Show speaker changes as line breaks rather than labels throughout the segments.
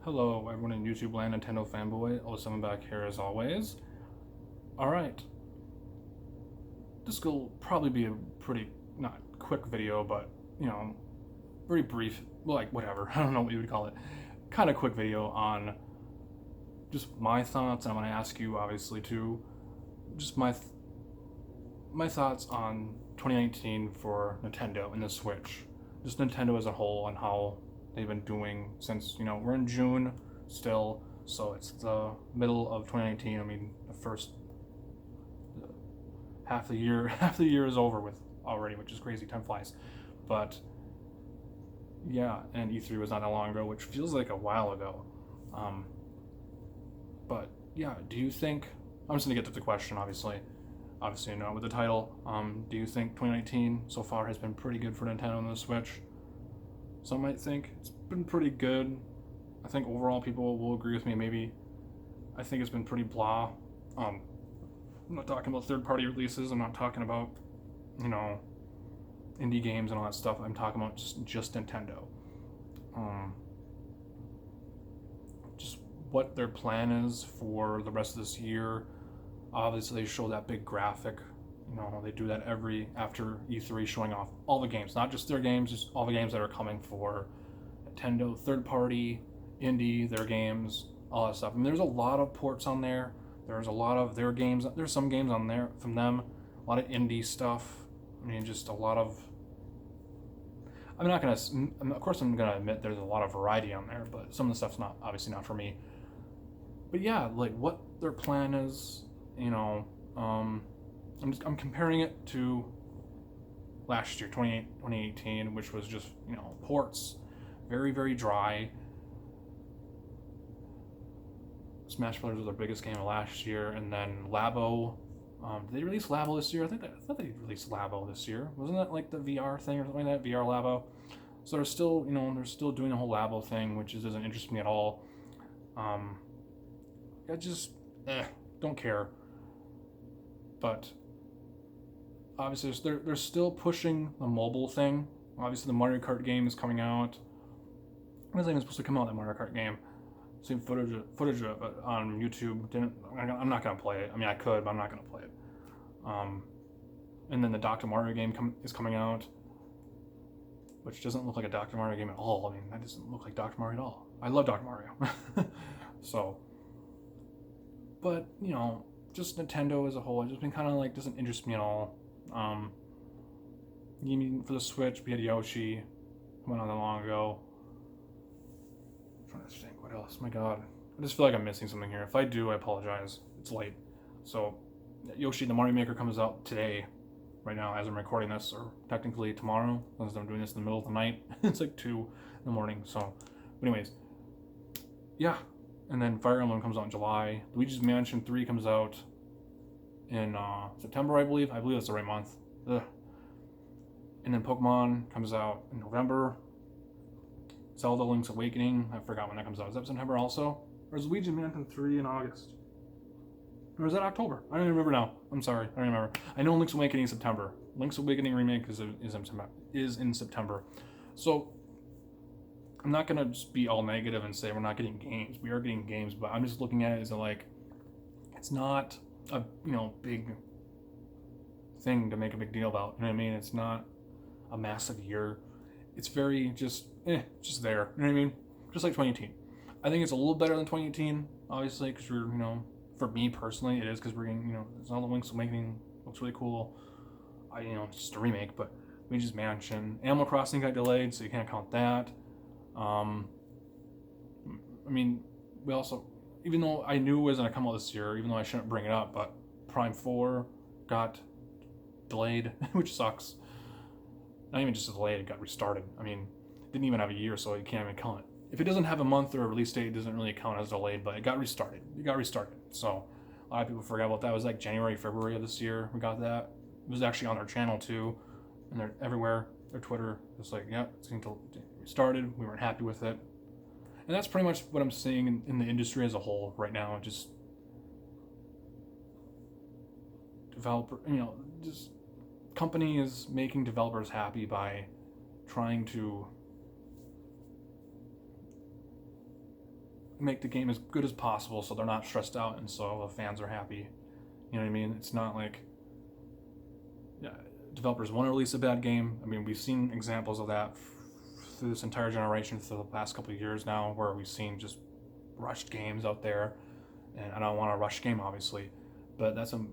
Hello, everyone in YouTube land, Nintendo fanboy. Olesome back here as always. Alright, this will probably be a pretty, not quick video, but, very brief, like, whatever, I don't know what you would call it. Kind of quick video on just my thoughts, and I'm going to ask you, obviously, too, just my thoughts on 2019 for Nintendo and the Switch. Just Nintendo as a whole on how they've been doing since, we're in June still, so it's the middle of 2019. I mean, the first half the year, half the year is over with already, which is crazy. Time flies. But yeah, and E3 was not that long ago, which feels like a while ago. Um, but yeah, do you think? I'm just gonna get to the question, obviously. Obviously, with the title. Do you think 2019 so far has been pretty good for Nintendo and the Switch? Some might think it's been pretty good. I think overall people will agree with me. Maybe I think it's been pretty blah. I'm not talking about third-party releases. I'm not talking about you know indie games and all that stuff. I'm talking about just Nintendo. Um, just what their plan is for the rest of this year. Obviously, they show that big graphic. They do that every after E3, showing off all the games, not just their games, just all the games that are coming for Nintendo, third party, indie, their games, all that stuff. I mean, there's a lot of ports on there. There's a lot of their games. There's some games on there from them. A lot of indie stuff. I mean, just a lot of. I'm not gonna. Of course, I'm gonna admit there's a lot of variety on there, but some of the stuff's not obviously not for me. But yeah, like what their plan is. I'm comparing it to last year, 2018, which was just ports, very very dry. Smash Brothers was their biggest game of last year, and then Labo. Did they release Labo this year? I thought they released Labo this year. Wasn't that like the VR thing or something like that? VR Labo. So they're still, they're still doing the whole Labo thing, which doesn't interest me at all. I just, don't care. But obviously, they're still pushing the mobile thing. Obviously, the Mario Kart game is coming out. When is it even supposed to come out? That Mario Kart game. Seen footage of it on YouTube. I'm not gonna play it. I mean, I could, but I'm not gonna play it. And then the Dr. Mario game is coming out, which doesn't look like a Dr. Mario game at all. I mean, that doesn't look like Dr. Mario at all. I love Dr. Mario. So, but just Nintendo as a whole, it's just been kind of like doesn't interest me at all. For the Switch, we had Yoshi, went on that long ago. I'm trying to think what else. My God, I just feel like I'm missing something here. If I do, I apologize. It's late. So, Yoshi, the Mario Maker comes out today, right now as I'm recording this, or technically tomorrow, since I'm doing this in the middle of the night. It's like 2 in the morning. So, but anyways, yeah. And then Fire Emblem comes out in July. Luigi's Mansion 3 comes out in September, I believe. I believe that's the right month. Ugh. And then Pokemon comes out in November. Zelda Link's Awakening, I forgot when that comes out. Is that September also? Or is Luigi's Mansion 3 in August? Or is that October? I don't even remember now. I'm sorry, I don't remember. I know Link's Awakening is September. Link's Awakening remake is in September. So I'm not gonna just be all negative and say we're not getting games. We are getting games, but I'm just looking at it as like it's not a big thing to make a big deal about. You know what I mean? It's not a massive year. It's very just there. You know what I mean? Just like 2018. I think it's a little better than 2018, obviously, because we're for me personally, it is because we're getting Zelda Link's Awakening looks really cool. It's just a remake, but Luigi's Mansion, Animal Crossing got delayed, so you can't count that. I mean, we also, even though I knew it was gonna come out this year, even though I shouldn't bring it up, but Prime 4 got delayed, which sucks. Not even just delayed, it got restarted. I mean, it didn't even have a year, so you can't even count it. If it doesn't have a month or a release date, it doesn't really count as delayed, but it got restarted. So a lot of people forgot about that. It was like January, February of this year we got that. It was actually on their channel too, and they're everywhere. Their Twitter, it's like, yeah, it's going to restarted. We weren't happy with it. And that's pretty much what I'm seeing in the industry as a whole right now. Just developer, just company is making developers happy by trying to make the game as good as possible so they're not stressed out and so the fans are happy. You know what I mean? It's not like, yeah, developers want to release a bad game. I mean, we've seen examples of that through this entire generation, through the past couple of years now, where we've seen just rushed games out there. And I don't want a rush game, obviously, but that's a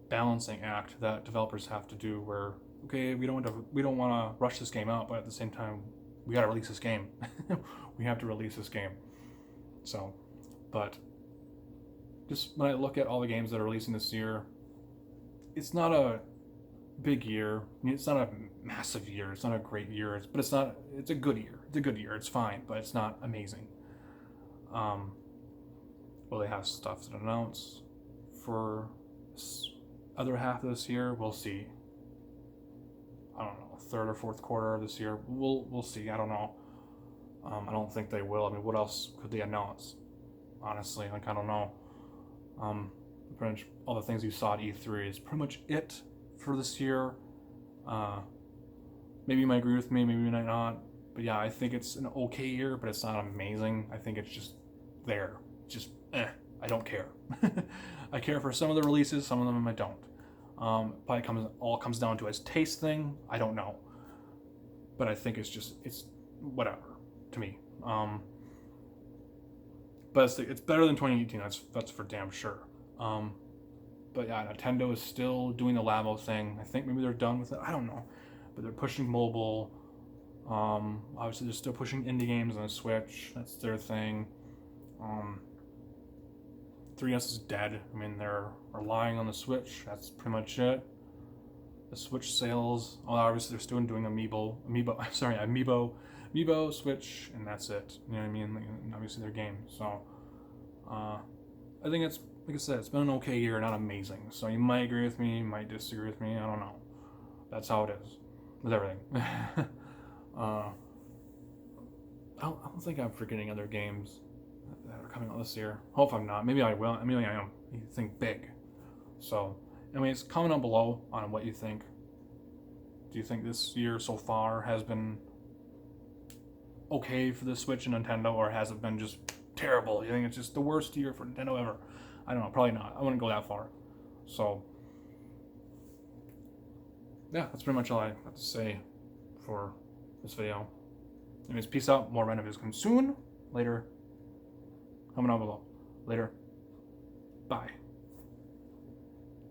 balancing act that developers have to do. Where, okay, we don't want to rush this game out, but at the same time, we got to release this game. We have to release this game. So, but just when I look at all the games that are releasing this year, it's not a big year. I mean, it's not a massive year. It's not a great year. But it's not. It's a good year. It's a good year. It's fine, but it's not amazing. Will they have stuff to announce for this other half of this year? We'll see. I don't know, third or fourth quarter of this year. We'll see. I don't know. I don't think they will. I mean, what else could they announce? Honestly, like, I don't know. Pretty much all the things you saw at E3 is pretty much it for this year. Maybe you might agree with me, maybe you might not. But yeah, I think it's an okay year, but it's not amazing. I think it's just there. Just, I don't care. I care for some of the releases, some of them I don't. Probably all comes down to a taste thing. I don't know. But I think it's whatever to me. But it's better than 2018. That's for damn sure. But yeah, Nintendo is still doing the Labo thing. I think maybe they're done with it. I don't know. But they're pushing mobile. Obviously, they're still pushing indie games on the Switch. That's their thing. 3DS is dead. I mean, they're relying on the Switch. That's pretty much it. The Switch sales. Oh, obviously, they're still doing Amiibo, Switch, and that's it. You know what I mean? Like, obviously, their game. So, I think it's, like I said, it's been an okay year, not amazing. So you might agree with me, you might disagree with me. I don't know. That's how it is with everything. I don't think I'm forgetting other games that are coming out this year. Hope I'm not. Maybe I will. Maybe I am. You think big. So, anyways, comment down below on what you think. Do you think this year so far has been okay for the Switch and Nintendo, or has it been just terrible? You think it's just the worst year for Nintendo ever? I don't know. Probably not. I wouldn't go that far. So, yeah, that's pretty much all I have to say for this video. Anyways, peace out. More random videos coming soon. Later. Comment down below. Later. Bye.